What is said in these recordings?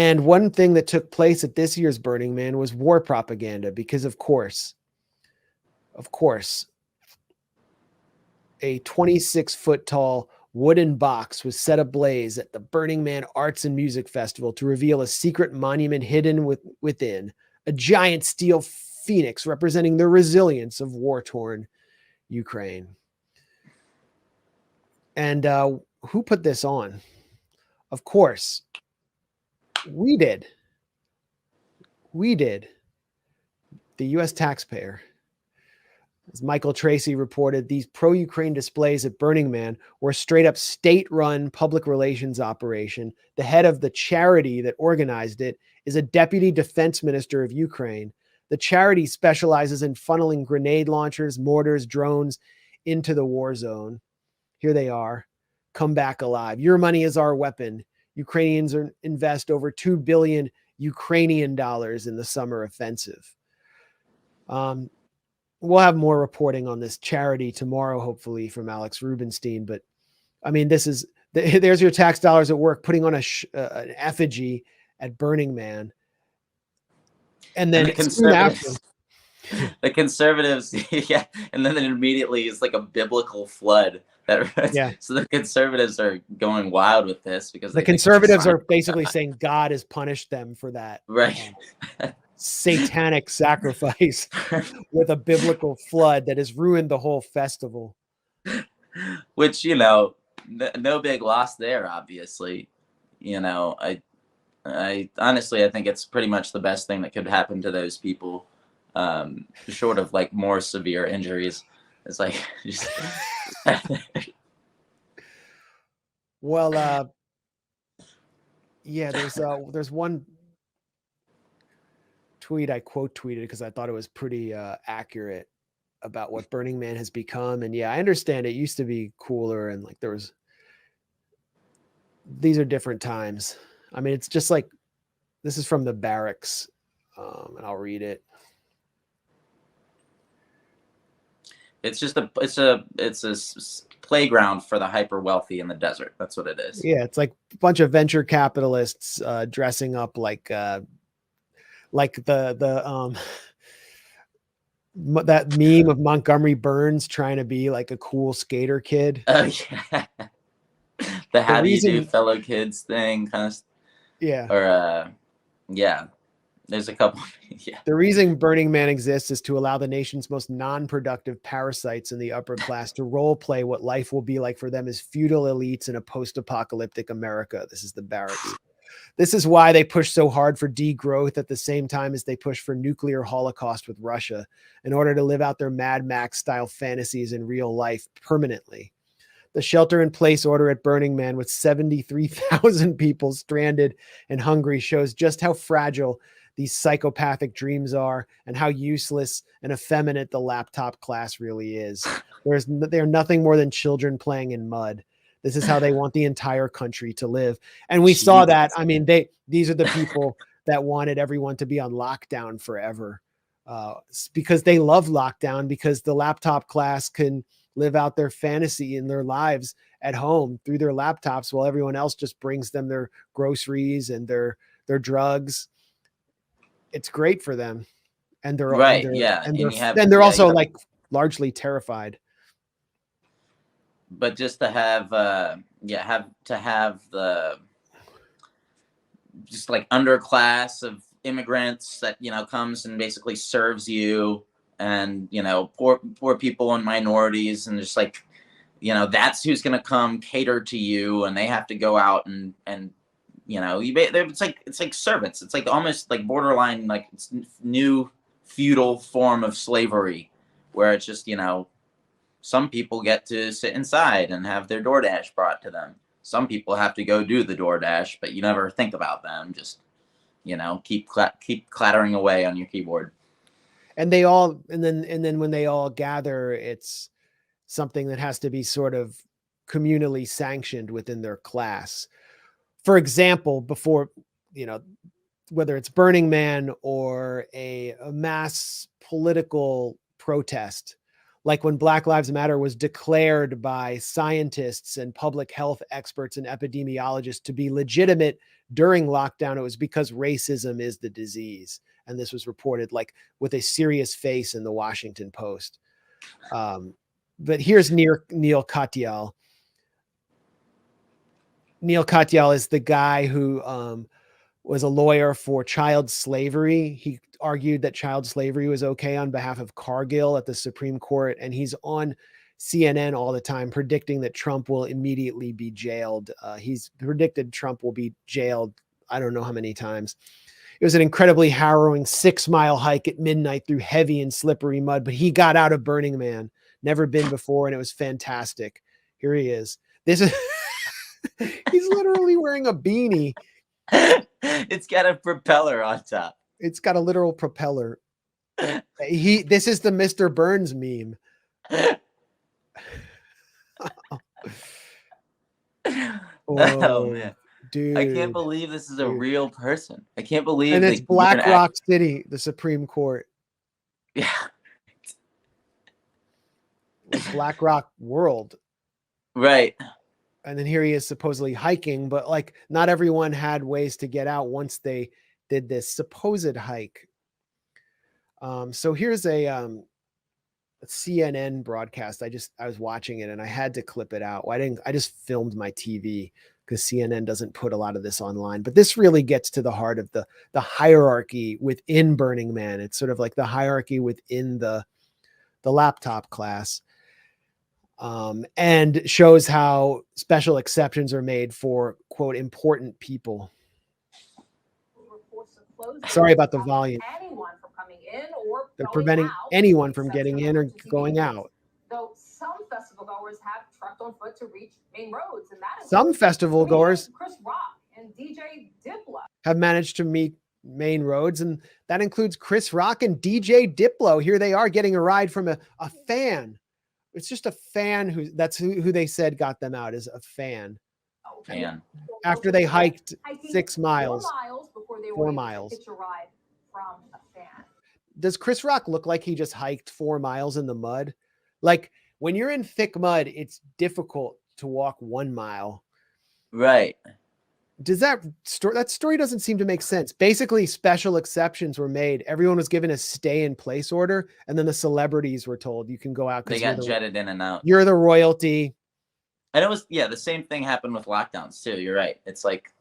And one thing that took place at this year's Burning Man was war propaganda, because of course, a 26-foot tall wooden box was set ablaze at the Burning Man Arts and Music Festival to reveal a secret monument hidden within, a giant steel phoenix representing the resilience of war-torn Ukraine. And who put this on? Of course, we did. The U.S. taxpayer. As Michael Tracy reported, these pro-Ukraine displays at Burning Man were a straight-up state-run public relations operation. The head of the charity that organized it is a deputy defense minister of Ukraine. The charity specializes in funneling grenade launchers, mortars, drones into the war zone. Here they are. Come back alive. Your money is our weapon. Ukrainians invest over $2 billion Ukrainian dollars in the summer offensive. We'll have more reporting on this charity tomorrow, hopefully, from Alex Rubinstein. But I mean, there's your tax dollars at work, putting on an effigy at Burning Man. And then the conservatives, yeah. And then it immediately is like a biblical flood. So the conservatives are going wild with this because the conservatives are basically saying God has punished them for that. Right. Satanic sacrifice with a biblical flood that has ruined the whole festival. Which, no big loss there, obviously. I honestly, I think it's pretty much the best thing that could happen to those people, short of like more severe injuries. It's like just well, yeah, there's one tweet I quote tweeted because I thought it was pretty accurate about what Burning Man has become. And yeah, I understand it used to be cooler and like these are different times. I mean, it's just like, this is from the barracks, and I'll read it. It's just it's a playground for the hyper wealthy in the desert. That's what it is. Yeah, it's like a bunch of venture capitalists dressing up like that meme of Montgomery Burns trying to be like a cool skater kid. Oh yeah, the how do you do fellow kids thing kind of. Yeah. Or yeah. There's a couple. Yeah. The reason Burning Man exists is to allow the nation's most non-productive parasites in the upper class to role play what life will be like for them as feudal elites in a post-apocalyptic America. This is the barracks. This is why they push so hard for degrowth at the same time as they push for nuclear holocaust with Russia in order to live out their Mad Max style fantasies in real life permanently. The shelter-in-place order at Burning Man with 73,000 people stranded and hungry shows just how fragile these psychopathic dreams are and how useless and effeminate the laptop class really is. They're nothing more than children playing in mud. This is how they want the entire country to live. And we saw that. I mean, these are the people that wanted everyone to be on lockdown forever, because they love lockdown, because the laptop class can live out their fantasy in their lives at home through their laptops while everyone else just brings them their groceries and their drugs. It's great for them. And they're right. And they're also like largely terrified. But just to have the just like underclass of immigrants that, comes and basically serves you, and, poor people and minorities, and just like, that's who's going to come cater to you, and they have to go out and it's like servants. It's like almost like borderline, like it's new feudal form of slavery, where it's just, some people get to sit inside and have their DoorDash brought to them. Some people have to go do the DoorDash, but you never think about them. Just, keep clattering away on your keyboard. And then when they all gather, it's something that has to be sort of communally sanctioned within their class. For example, before, whether it's Burning Man or a mass political protest, like when Black Lives Matter was declared by scientists and public health experts and epidemiologists to be legitimate during lockdown, it was because racism is the disease. And this was reported like with a serious face in the Washington Post. But here's Neil Katyal. Neil Katyal is the guy who was a lawyer for child slavery. He argued that child slavery was okay on behalf of Cargill at the Supreme Court. And he's on CNN all the time predicting that Trump will immediately be jailed. He's predicted Trump will be jailed I don't know how many times. It was an incredibly harrowing 6-mile hike at midnight through heavy and slippery mud, but he got out of Burning Man. Never been before, and it was fantastic. Here he is. This is he's literally wearing a beanie. It's got a propeller on top. It's got a literal propeller. This is the Mr. Burns meme. Oh man. Dude. I can't believe this is a real person. I can't believe. And it's Black Rock City, the Supreme Court. Yeah. Like Black Rock World. Right. And then here he is supposedly hiking, but like not everyone had ways to get out once they did this supposed hike. So here's a CNN broadcast. I was watching it and I had to clip it out. I just filmed my TV because CNN doesn't put a lot of this online, but this really gets to the heart of the hierarchy within Burning Man. It's sort of like the hierarchy within the laptop class. And shows how special exceptions are made for, quote, important people. Sorry about the volume. They're preventing anyone from getting in or going out. Though some festival goers have trekked on foot to reach main roads, and that some festival goers Chris Rock and DJ Diplo have managed to meet main roads, and that includes Chris Rock and DJ Diplo. Here they are getting a ride from a fan. It's just a fan who they said got them out, is a fan. Fan. After they hiked 6 miles. 4 miles. Hitch a ride from a fan. Does Chris Rock look like he just hiked 4 miles in the mud? Like when you're in thick mud, it's difficult to walk 1 mile. Right. Does that story doesn't seem to make sense. Basically, special exceptions were made. Everyone was given a stay in place order, and then the celebrities were told you can go out. They got jetted in and out. You're the royalty. And it was, the same thing happened with lockdowns too. You're right. It's like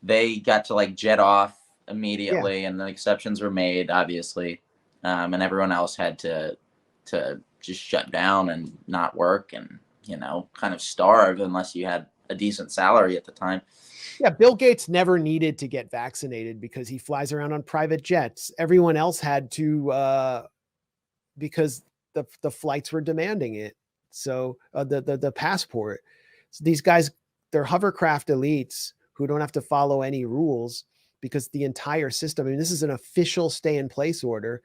they got to like jet off immediately, and the exceptions were made, obviously, and everyone else had to just shut down and not work and kind of starve unless you had a decent salary at the time. Yeah, Bill Gates never needed to get vaccinated because he flies around on private jets. Everyone else had to because the flights were demanding it. So the passport. So these guys, they're hovercraft elites who don't have to follow any rules because the entire system, I mean, this is an official stay in place order,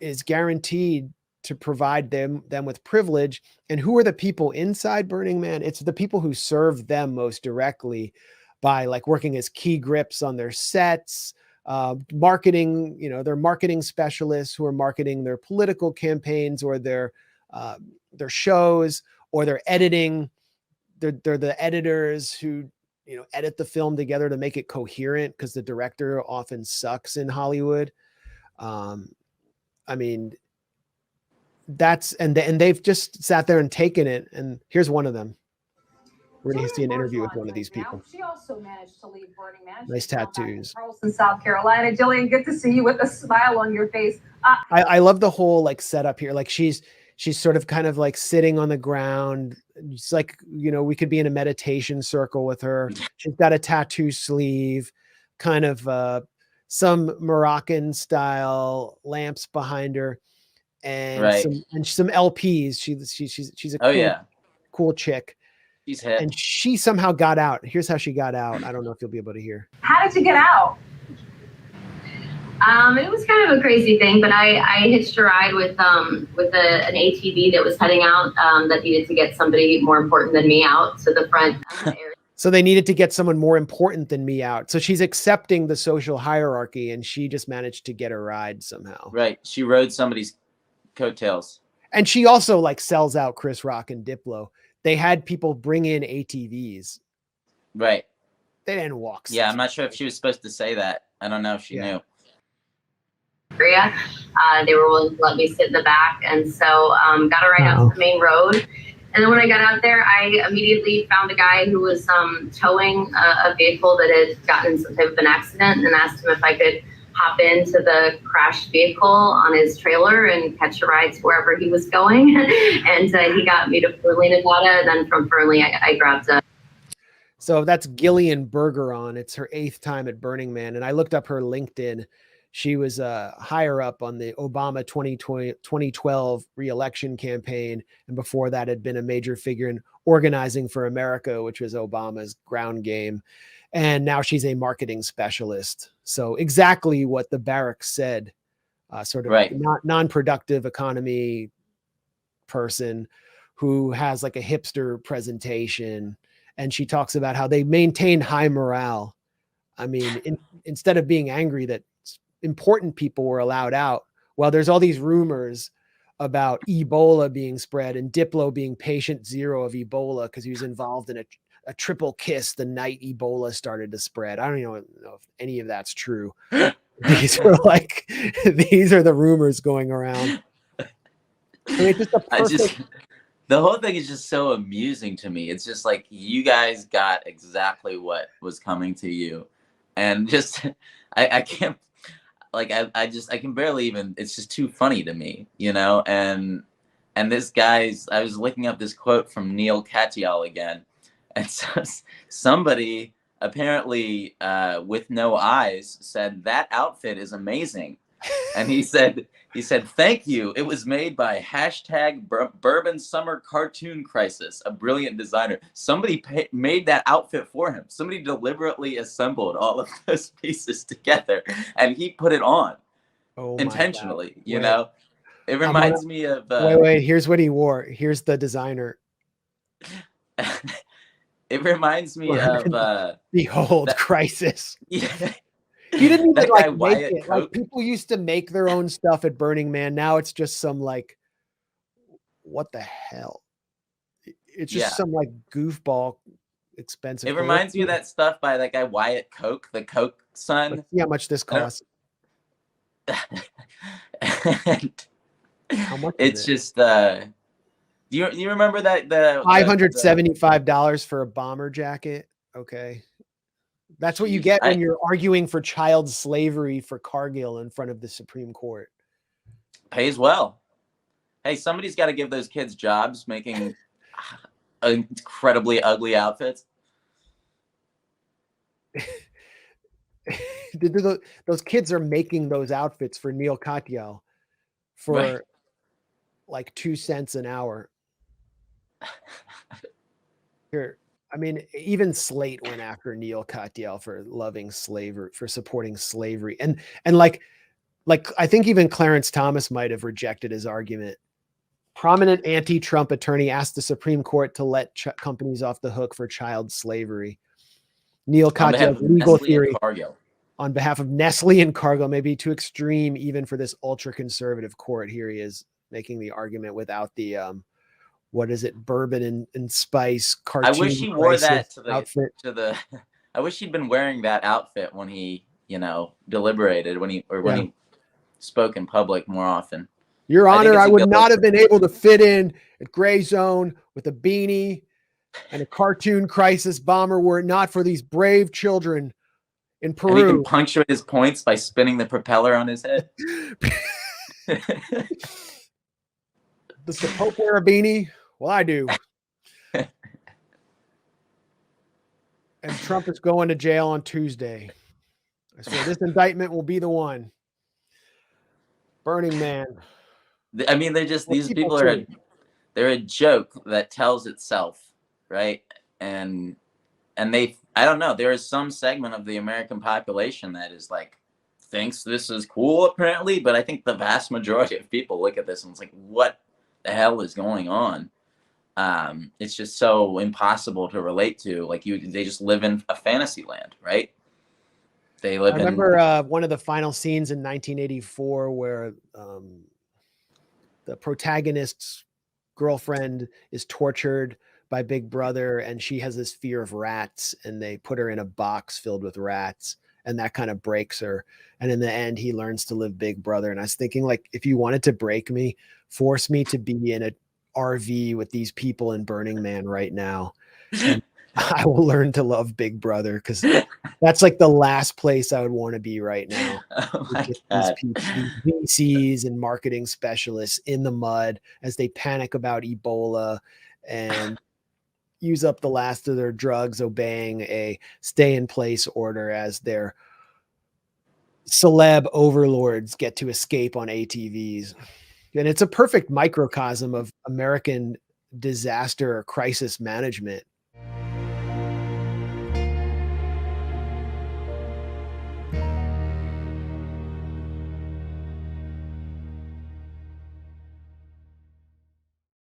is guaranteed to provide them with privilege. And who are the people inside Burning Man? It's the people who serve them most directly by like working as key grips on their sets, marketing, they're marketing specialists who are marketing their political campaigns or their shows, or they're editing. They're the editors who, edit the film together to make it coherent because the director often sucks in Hollywood. I mean, and they've just sat there and taken it. And here's one of them. We're going to see an interview with one of these people. She also managed to leave Burning Man. Nice tattoos. Charleston, South Carolina. Jillian, good to see you with a smile on your face. I love the whole like setup here. Like she's sort of kind of like sitting on the ground. It's like, we could be in a meditation circle with her. She's got a tattoo sleeve, kind of some Moroccan style lamps behind her. And some LPs. She's a cool chick. She's hit. And she somehow got out. Here's how she got out. I don't know if you'll be able to hear. How did you get out? It was kind of a crazy thing, but I hitched a ride with an ATV that was heading out that needed to get somebody more important than me out to the front area. So they needed to get someone more important than me out. So she's accepting the social hierarchy, and she just managed to get a ride somehow. Right. She rode somebody's coattails. And she also like sells out Chris Rock and Diplo. They had people bring in ATVs. Right. They didn't walk. Yeah, I'm not sure if she was supposed to say that. I don't know if she knew. Area. They were willing to let me sit in the back, and so got a ride out to the main road. And then when I got out there, I immediately found a guy who was towing a vehicle that had gotten in some type of an accident, and asked him if I could hop into the crashed vehicle on his trailer and catch a ride to wherever he was going. And he got me to Fernley, Nevada, and then from Fernley, I grabbed a. So that's Gillian Bergeron. It's her 8th time at Burning Man, and I looked up her LinkedIn. She was higher up on the Obama 2012 re-election campaign. And before that had been a major figure in Organizing for America, which was Obama's ground game. And now she's a marketing specialist. So exactly what the Barracks said, sort of non-productive economy person who has like a hipster presentation. And she talks about how they maintain high morale. I mean, instead of being angry that important people were allowed out, well, there's all these rumors about Ebola being spread and Diplo being patient zero of Ebola because he was involved in a triple kiss the night Ebola started to spread. I don't even know if any of that's true. These are the rumors going around. I mean, just a perfect. The whole thing is just so amusing to me. It's just like you guys got exactly what was coming to you, and just I can't. Like I can barely even, it's just too funny to me, you know? And this guy's, I was looking up this quote from Neil Katyal again. And so somebody apparently with no eyes said, that outfit is amazing. And he said, thank you. It was made by hashtag Bourbon Summer Cartoon Crisis, a brilliant designer. Somebody made that outfit for him. Somebody deliberately assembled all of those pieces together, and he put it on intentionally. You know, it reminds me of. Wait. Here's what he wore. Here's the designer. It reminds me of. Behold, Crisis. Yeah. He didn't even like make it. Coke. Like people used to make their own stuff at Burning Man. Now it's just some like, what the hell? It's just some like goofball expensive. It reminds me of that stuff by that guy Wyatt Coke, the Coke son. Let's see how much this costs. How much? It's just do you remember that the $575 for a bomber jacket? Okay. That's what you get when you're arguing for child slavery for Cargill in front of the Supreme Court. Pays well. Hey, somebody's got to give those kids jobs making incredibly ugly outfits. Those kids are making those outfits for Neil Katyal for like 2 cents an hour. Here. I mean, even Slate went after Neil Katyal for loving slavery, for supporting slavery. And like I think even Clarence Thomas might have rejected his argument. Prominent anti-Trump attorney asked the Supreme Court to let companies off the hook for child slavery. Neil Katyal's legal theory on behalf of Nestle and Cargill may be too extreme even for this ultra-conservative court. Here he is making the argument without the what is it? Bourbon and spice cartoon. I wish he wore that to the outfit. I wish he'd been wearing that outfit when he, deliberated, when he spoke in public more often. Your Honor, I would not have been able to fit in at Grayzone with a beanie and a cartoon crisis bomber were it not for these brave children in Peru. And he can punctuate his points by spinning the propeller on his head. Does the Pope wear a beanie? Well, I do. And Trump is going to jail on Tuesday. I swear this indictment will be the one. Burning Man. I mean, they're just, these people they're a joke that tells itself, right? And I don't know, there is some segment of the American population that is like, thinks this is cool apparently, but I think the vast majority of people look at this and it's like, what the hell is going on? It's just so impossible to relate to. Like they just live in a fantasy land, right? They live. I remember one of the final scenes in 1984 where the protagonist's girlfriend is tortured by Big Brother, and she has this fear of rats, and they put her in a box filled with rats, and that kind of breaks her. And in the end, he learns to live Big Brother. And I was thinking, like, if you wanted to break me, force me to be in a RV with these people in Burning Man right now, and I will learn to love Big Brother, because that's like the last place I would want to be right now. Oh my These God. people, these VCs and marketing specialists in the mud as they panic about Ebola and use up the last of their drugs, obeying a stay in place order as their celeb overlords get to escape on ATVs. And it's a perfect microcosm of American disaster or crisis management.